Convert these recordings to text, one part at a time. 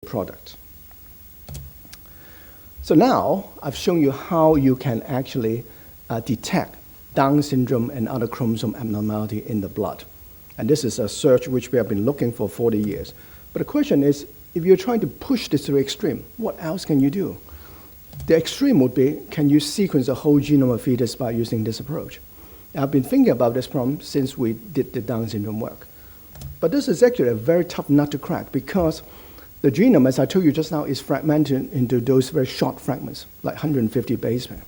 product. So now I've shown you how you can actually detect Down syndrome and other chromosome abnormality in the blood. And this is a search which we have been looking for 40 years. But the question is, if you're trying to push this to the extreme, what else can you do? The extreme would be, can you sequence the whole genome of fetus by using this approach? I've been thinking about this problem since we did the Down syndrome work. But this is actually a very tough nut to crack because the genome, as I told you just now, is fragmented into those very short fragments, like 150 base pair.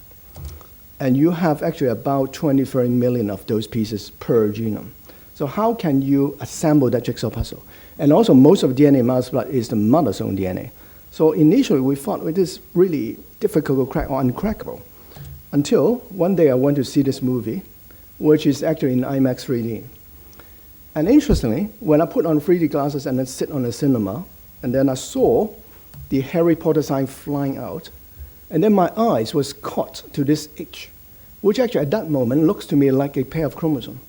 And you have actually about 20, 30 million of those pieces per genome. So how can you assemble that jigsaw puzzle? And also, most of the DNA in mouse blood is the mother's own DNA. So initially, we thought it is really difficult to crack or uncrackable. Until one day I went to see this movie, which is actually in IMAX 3D. And interestingly, when I put on 3D glasses and then sit on a cinema, and then I saw the Harry Potter sign flying out, and then my eyes was caught to this itch, which actually at that moment looks to me like a pair of chromosomes.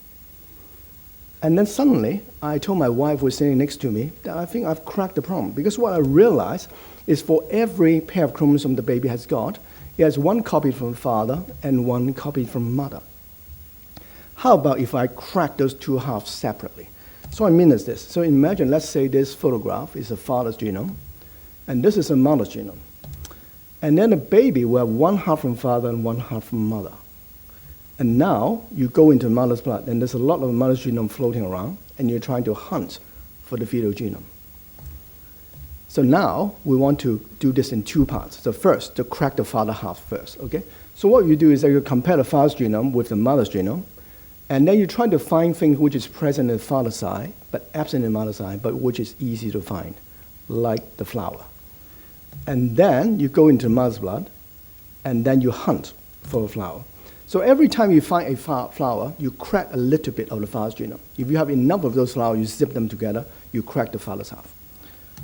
And then suddenly, I told my wife who was sitting next to me that I think I've cracked the problem. Because what I realized is for every pair of chromosomes the baby has got, it has one copy from father and one copy from mother. How about if I crack those two halves separately? So what I mean is this. So imagine, let's say this photograph is a father's genome, and this is a mother's genome. And then a baby will have one half from father and one half from mother. And now you go into mother's blood, and there's a lot of mother's genome floating around, and you're trying to hunt for the fetal genome. So now we want to do this in two parts. So first, to crack the father half first, okay? So what you do is that you compare the father's genome with the mother's genome, and then you try to find things which is present in the father's side, but absent in the mother's side, but which is easy to find, like the flower. And then you go into mother's blood, and then you hunt for a flower. So every time you find a flower, you crack a little bit of the father's genome. If you have enough of those flowers, you zip them together, you crack the father's half.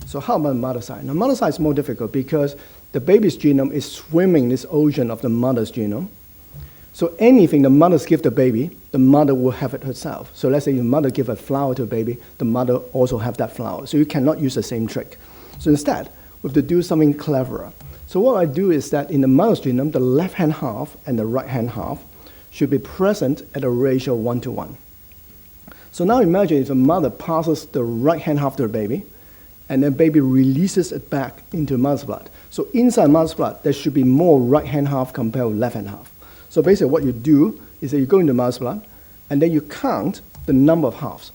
So how about the mother's side? Now, mother's side is more difficult because the baby's genome is swimming in this ocean of the mother's genome. So anything the mother gives the baby, the mother will have it herself. So let's say your mother gives a flower to a baby, the mother also have that flower. So you cannot use the same trick. So instead, we have to do something cleverer. So what I do is that in the mother's genome, the left-hand half and the right-hand half should be present at a ratio 1:1. So now imagine if the mother passes the right-hand half to the baby, and then baby releases it back into mother's blood. So inside mother's blood, there should be more right-hand half compared with left-hand half. So basically what you do is that you go into mother's blood, and then you count the number of halves.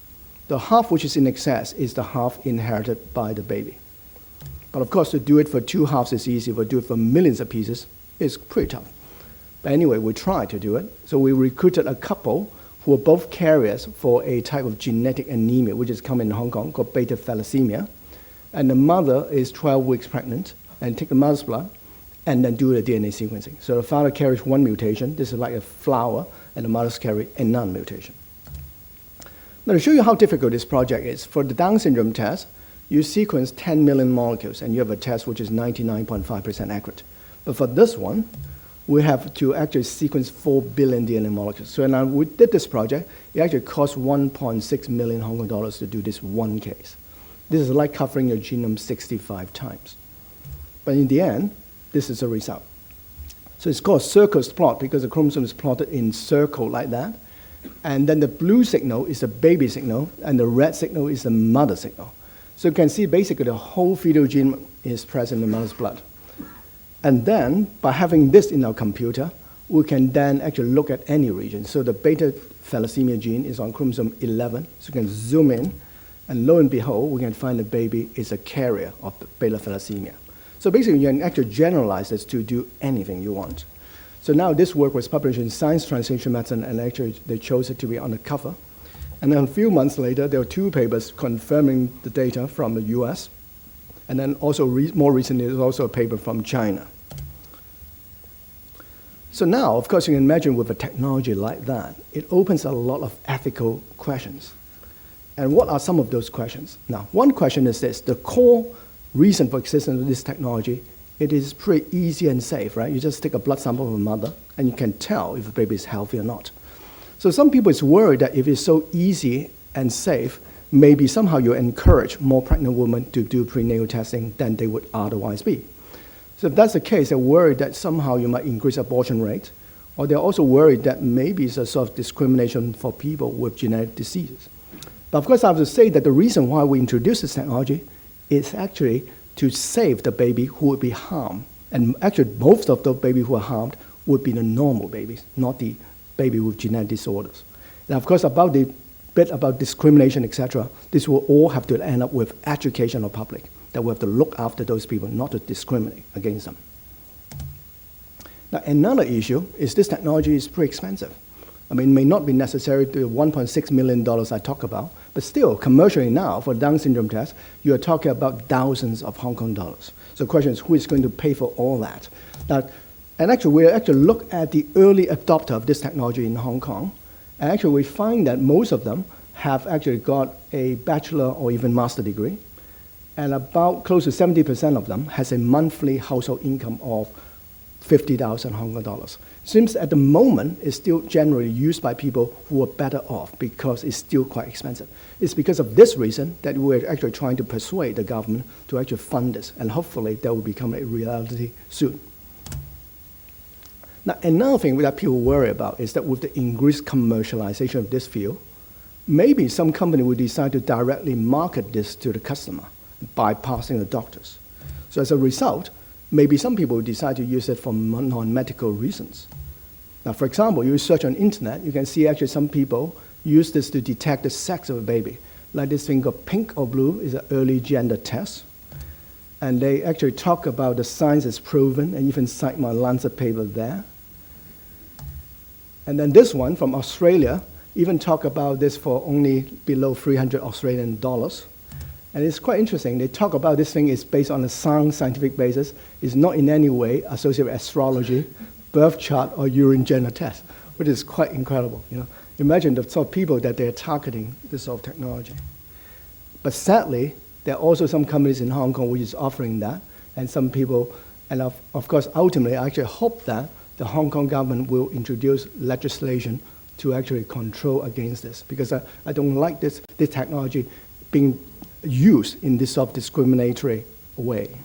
The half which is in excess is the half inherited by the baby. But of course, to do it for two halves is easy, but to do it for millions of pieces is pretty tough. But anyway, we tried to do it. So we recruited a couple who were both carriers for a type of genetic anemia, which is common in Hong Kong, called beta thalassemia. And the mother is 12 weeks pregnant, and take the mother's blood, and then do the DNA sequencing. So the father carries one mutation. This is like a flower, and the mother's carry a non-mutation. Now to show you how difficult this project is, for the Down syndrome test, you sequence 10 million molecules, and you have a test which is 99.5% accurate. But for this one, we have to actually sequence 4 billion DNA molecules. So now we did this project, it actually cost 1.6 million Hong Kong dollars to do this one case. This is like covering your genome 65 times. But in the end, this is the result. So it's called circus plot because the chromosome is plotted in circle like that. And then the blue signal is the baby signal, and the red signal is the mother signal. So you can see basically the whole fetal gene is present in the mother's blood. And then, by having this in our computer, we can then actually look at any region. So the beta thalassemia gene is on chromosome 11, so you can zoom in, and lo and behold, we can find the baby is a carrier of beta thalassemia. So basically, you can actually generalize this to do anything you want. So now this work was published in Science Translational Medicine, and actually they chose it to be on the cover. And then a few months later, there were two papers confirming the data from the US. And then also more recently, there's also a paper from China. So now, of course, you can imagine with a technology like that, it opens a lot of ethical questions. And what are some of those questions? Now, one question is this. The core reason for existence of this technology, it is pretty easy and safe, right? You just take a blood sample from a mother, and you can tell if the baby is healthy or not. So some people is worried that if it's so easy and safe, maybe somehow you encourage more pregnant women to do prenatal testing than they would otherwise be. So if that's the case, they're worried that somehow you might increase abortion rate, or they're also worried that maybe it's a sort of discrimination for people with genetic diseases. But of course, I have to say that the reason why we introduced this technology is actually to save the baby who would be harmed. And actually, most of the babies who are harmed would be the normal babies, not the baby with genetic disorders. And of course, about the bit about discrimination, etc., this will all have to end up with education of public, that we have to look after those people, not to discriminate against them. Now, another issue is this technology is pretty expensive. I mean, it may not be necessary to the $1.6 million I talk about, but still, commercially now, for Down syndrome test, you are talking about thousands of Hong Kong dollars. So the question is, who is going to pay for all that? Now, and actually, we actually look at the early adopter of this technology in Hong Kong, and actually we find that most of them have actually got a bachelor or even master degree, and about close to 70% of them has a monthly household income of 50,000 Hong Kong dollars. Seems at the moment it's still generally used by people who are better off because it's still quite expensive. It's because of this reason that we're actually trying to persuade the government to actually fund this, and hopefully that will become a reality soon. Now, another thing that people worry about is that with the increased commercialization of this field, maybe some company will decide to directly market this to the customer, bypassing the doctors. So as a result, maybe some people will decide to use it for non-medical reasons. Now, for example, you search on internet, you can see actually some people use this to detect the sex of a baby. Like this thing called Pink or Blue is an early gender test. And they actually talk about the science is proven, and even cite my Lancet paper there. And then this one from Australia even talk about this for only below 300 Australian dollars. And it's quite interesting. They talk about this thing is based on a sound scientific basis. It's not in any way associated with astrology, birth chart, or urine gender test, which is quite incredible. You know? Imagine the sort of people that they're targeting this sort of technology. But sadly, there are also some companies in Hong Kong which is offering that, and some people, and of course, ultimately, I actually hope that the Hong Kong government will introduce legislation to actually control against this, because I don't like this technology being used in this sort of discriminatory way.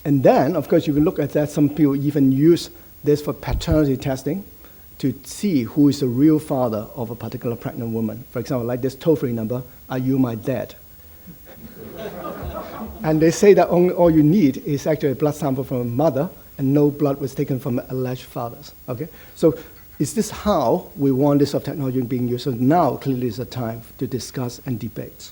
And then, of course, you can look at that. Some people even use this for paternity testing to see who is the real father of a particular pregnant woman. For example, like this toll-free number, "Are you my dad?" And they say that all you need is actually a blood sample from a mother, and no blood was taken from alleged fathers. Okay? So is this how we want this sort of technology being used? So now clearly is the time to discuss and debate.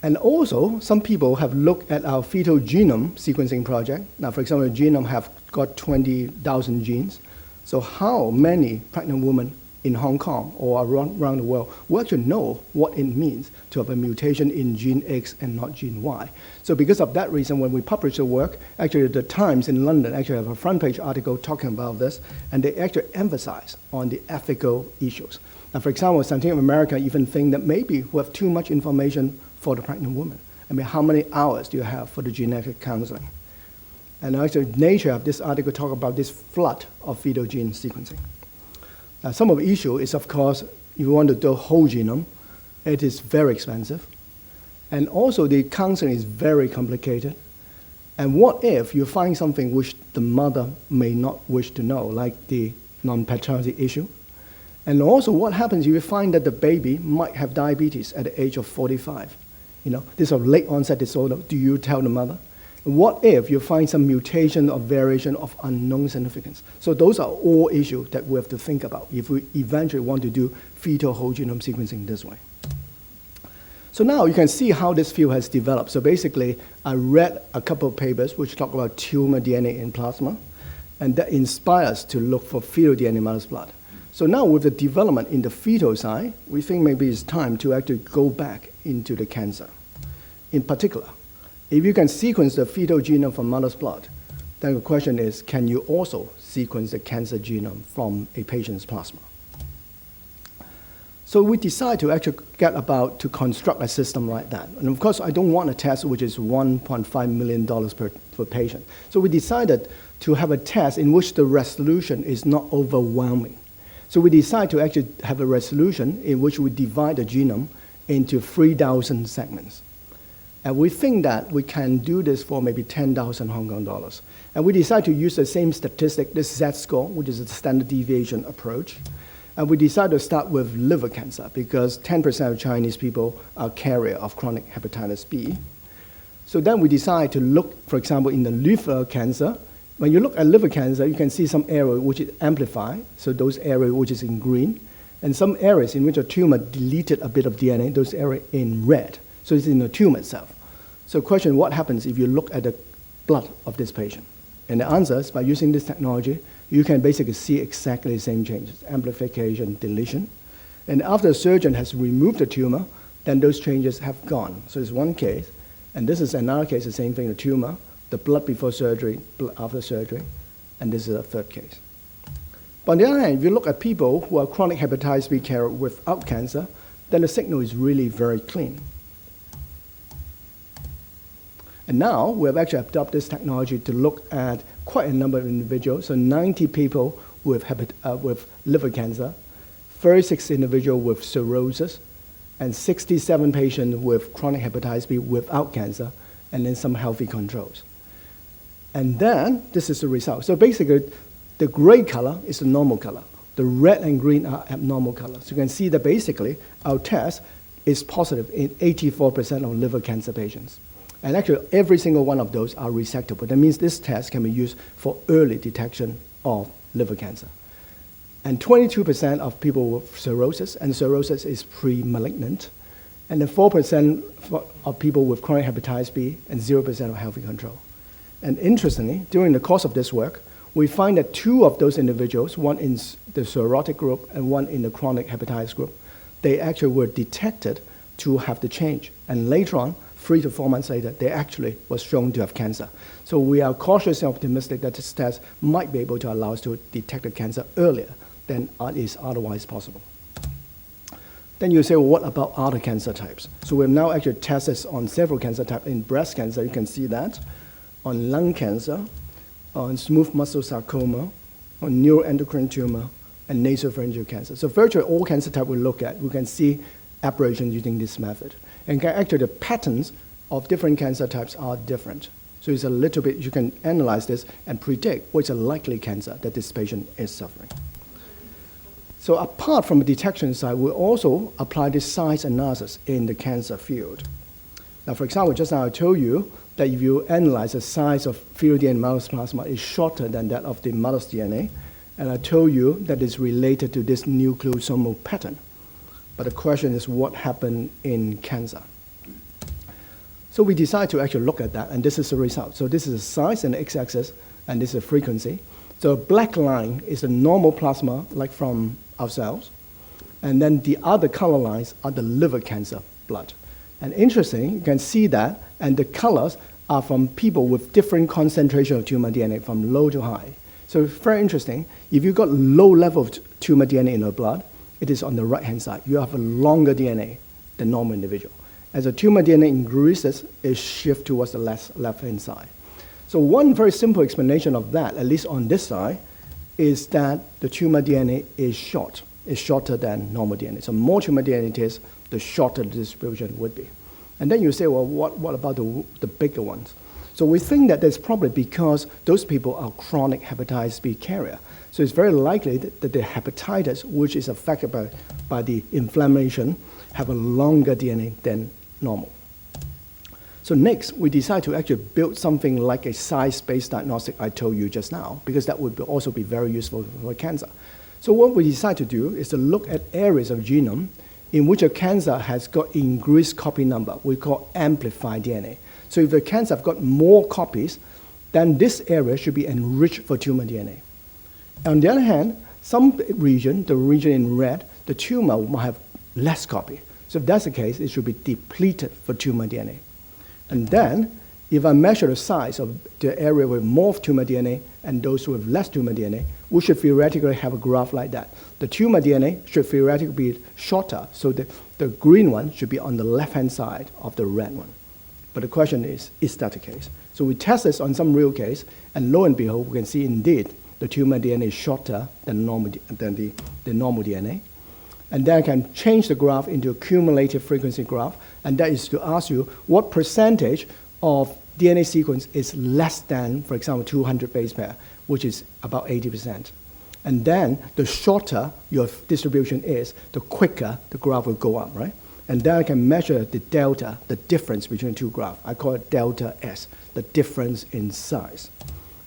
And also, some people have looked at our fetal genome sequencing project. Now, for example, the genome have got 20,000 genes. So how many pregnant women in Hong Kong or around the world will actually know what it means to have a mutation in gene X and not gene Y? So because of that reason, when we publish the work, actually the Times in London actually have a front page article talking about this, and they actually emphasize on the ethical issues. Now, for example, Scientific American even think that maybe we have too much information for the pregnant woman. I mean, how many hours do you have for the genetic counseling? And actually, Nature have this article talk about this flood of fetal gene sequencing. Now, some of the issue is, of course, if you want to do whole genome, it is very expensive. And also, the counseling is very complicated. And what if you find something which the mother may not wish to know, like the non-paternity issue? And also, what happens if you find that the baby might have diabetes at the age of 45? You know, this is a late onset disorder. Do you tell the mother? What if you find some mutation or variation of unknown significance? So those are all issues that we have to think about if we eventually want to do fetal whole genome sequencing this way. So now you can see how this field has developed. So basically, I read a couple of papers which talk about tumor DNA in plasma, and that inspires to look for fetal DNA in mother's blood. So now with the development in the fetal side, we think maybe it's time to actually go back into the cancer. In particular, if you can sequence the fetal genome from mother's blood, then the question is, can you also sequence the cancer genome from a patient's plasma? So we decided to actually to construct a system like that. And of course, I don't want a test which is $1.5 million per patient. So we decided to have a test in which the resolution is not overwhelming. So we decide to actually have a resolution in which we divide the genome into 3,000 segments. And we think that we can do this for maybe 10,000 Hong Kong dollars. And we decide to use the same statistic, this Z-score, which is a standard deviation approach. And we decided to start with liver cancer because 10% of Chinese people are carrier of chronic hepatitis B. So then we decide to look, for example, in the liver cancer. When you look at liver cancer, you can see some area which is amplified, so those areas which is in green, and some areas in which a tumor deleted a bit of DNA, those areas in red. So it's in the tumor itself. So question, what happens if you look at the blood of this patient? And the answer is, by using this technology, you can basically see exactly the same changes, amplification, deletion. And after the surgeon has removed the tumor, then those changes have gone. So it's one case. And this is another case, the same thing, the tumor, the blood before surgery, blood after surgery. And this is a third case. But on the other hand, if you look at people who are chronic hepatitis B carrier without cancer, then the signal is really very clean. And now we have actually adopted this technology to look at quite a number of individuals. So 90 people with liver cancer, 36 individuals with cirrhosis, and 67 patients with chronic hepatitis B without cancer, and then some healthy controls. And then this is the result. So basically, the gray color is the normal color. The red and green are abnormal colors. So you can see that basically our test is positive in 84% of liver cancer patients. And actually, every single one of those are resectable. That means this test can be used for early detection of liver cancer. And 22% of people with cirrhosis, and cirrhosis is pre-malignant. And then 4% of people with chronic hepatitis B, and 0% of healthy control. And interestingly, during the course of this work, we find that 2 of those individuals, one in the cirrhotic group and one in the chronic hepatitis group, they actually were detected to have the change. And later on, 3 to 4 months later, they actually was shown to have cancer. So we are cautiously optimistic that this test might be able to allow us to detect the cancer earlier than is otherwise possible. Then you say, well, what about other cancer types? So we've now actually tested on several cancer types. In breast cancer, you can see that. On lung cancer, on smooth muscle sarcoma, on neuroendocrine tumor, and nasopharyngeal cancer. So virtually all cancer types we look at, we can see aberrations using this method. And actually the patterns of different cancer types are different. So it's a little bit, you can analyze this and predict what's a likely cancer that this patient is suffering. So apart from the detection side, we also apply this size analysis in the cancer field. Now, for example, just now I told you that if you analyze the size of fetal DNA in mouse plasma is shorter than that of the mother's DNA, and I told you that it's related to this nucleosomal pattern. But the question is, what happened in cancer? So we decided to actually look at that, and this is the result. So this is the size and the x-axis, and this is the frequency. So a black line is a normal plasma, like from ourselves, and then the other color lines are the liver cancer blood. And interesting, you can see that, and the colors are from people with different concentration of tumor DNA, from low to high. So very interesting. If you've got low level of tumor DNA in your blood, it is on the right-hand side. You have a longer DNA than normal individual. As the tumor DNA increases, it shifts towards the left-hand side. So one very simple explanation of that, at least on this side, is that the tumor DNA is shorter than normal DNA. So more tumor DNA it is, the shorter the distribution would be. And then you say, well, what about the bigger ones? So we think that that's probably because those people are chronic hepatitis B carrier. So it's very likely that the hepatitis, which is affected by the inflammation, have a longer DNA than normal. So next, we decide to actually build something like a size-based diagnostic I told you just now, because that would also be very useful for cancer. So what we decide to do is to look at areas of genome in which a cancer has got increased copy number, we call amplified DNA. So if the cancer have got more copies, then this area should be enriched for tumor DNA. On the other hand, some region, the region in red, the tumor might have less copy. So if that's the case, it should be depleted for tumor DNA. And then, if I measure the size of the area with more tumor DNA and those with less tumor DNA, we should theoretically have a graph like that. The tumor DNA should theoretically be shorter, so the green one should be on the left-hand side of the red one. But the question is that the case? So we test this on some real case, and lo and behold, we can see indeed the tumor DNA is shorter than the normal DNA. And then I can change the graph into a cumulative frequency graph, and that is to ask you what percentage of DNA sequence is less than, for example, 200 base pair, which is about 80%. And then the shorter your distribution is, the quicker the graph will go up, right? And then I can measure the delta, the difference between the two graphs. I call it delta S, the difference in size.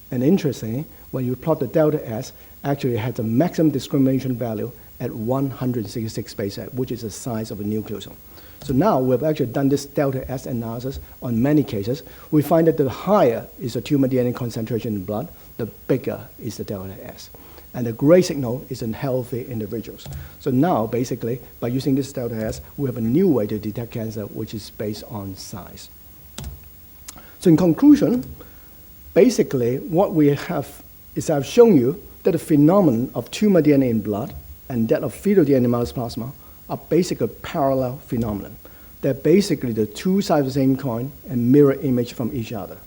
And interestingly, when you plot the delta S, actually it has a maximum discrimination value at 166 base pair, which is the size of a nucleosome. So now we've actually done this delta S analysis on many cases. We find that the higher is the tumor DNA concentration in the blood, the bigger is the delta S. And the gray signal is in healthy individuals. So now, basically, by using this delta S, we have a new way to detect cancer, which is based on size. So in conclusion, basically, what we have is I've shown you that the phenomenon of tumor DNA in blood and that of fetal DNA in mouse plasma are basically parallel phenomena. They're basically the two sides of the same coin and mirror image from each other.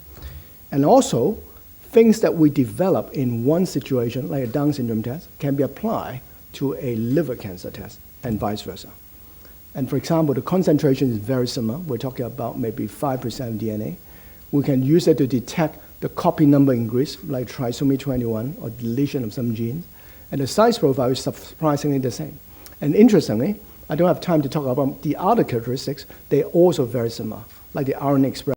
And also, things that we develop in one situation, like a Down syndrome test, can be applied to a liver cancer test and vice versa. And for example, the concentration is very similar. We're talking about maybe 5% of DNA. We can use it to detect the copy number increase, like trisomy 21 or deletion of some genes. And the size profile is surprisingly the same. And interestingly, I don't have time to talk about the other characteristics. They're also very similar, like the RNA expression.